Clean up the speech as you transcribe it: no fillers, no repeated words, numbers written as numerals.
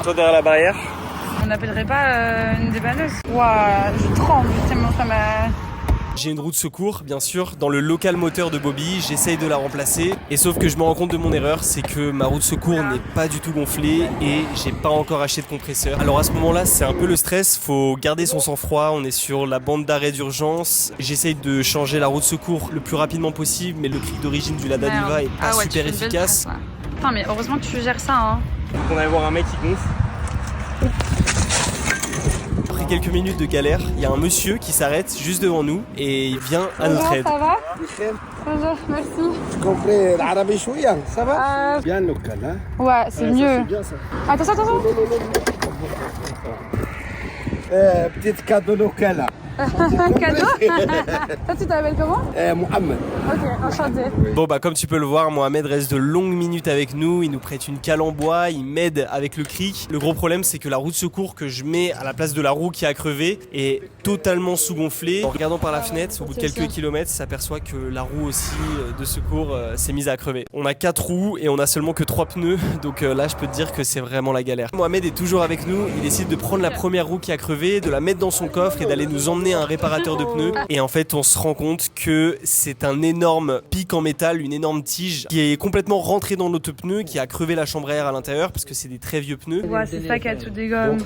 Toi derrière la barrière. On n'appellerait pas une dépanneuse. Ouah, je tremble tellement ça m'a... J'ai une roue de secours, bien sûr, dans le local moteur de Bobby, j'essaye de la remplacer. Et sauf que je me rends compte de mon erreur, c'est que ma roue de secours n'est pas du tout gonflée et j'ai pas encore acheté de compresseur. Alors à ce moment-là, c'est un peu le stress, faut garder son sang-froid, on est sur la bande d'arrêt d'urgence. J'essaye de changer la roue de secours le plus rapidement possible, mais le cric d'origine du Lada Niva est pas super efficace. Putain, mais heureusement que tu gères ça, hein. Donc on allait voir un mec qui gonfle. Après quelques minutes de galère, il y a un monsieur qui s'arrête juste devant nous et il vient à notre aide. Ça va? Bonjour, merci. Tu comprends l'arabe chouïa, ça va? Bien local, hein? Ouais, c'est mieux. C'est bien ça. Attention, attention. Petit cadeau local. Cadeau. Toi, tu t'appelles comment? Mohamed. Ok, enchanté. Bon bah comme tu peux le voir, Mohamed reste de longues minutes avec nous, il nous prête une cale en bois, il m'aide avec le cric. Le gros problème c'est que la roue de secours que je mets à la place de la roue qui a crevé est totalement sous-gonflée. En regardant par la fenêtre, au bout de quelques kilomètres, s'aperçoit que la roue aussi de secours s'est mise à crever. On a 4 roues et on a seulement que 3 pneus, donc là je peux te dire que c'est vraiment la galère. Mohamed est toujours avec nous, il décide de prendre la première roue qui a crevé, de la mettre dans son coffre et d'aller nous emmener à un réparateur de pneus. Et en fait on se rend compte que c'est un énorme pic en métal, une énorme tige qui est complètement rentrée dans notre pneu, qui a crevé la chambre à air à l'intérieur parce que c'est des très vieux pneus. Ouais, c'est ça qui a tout dégomme.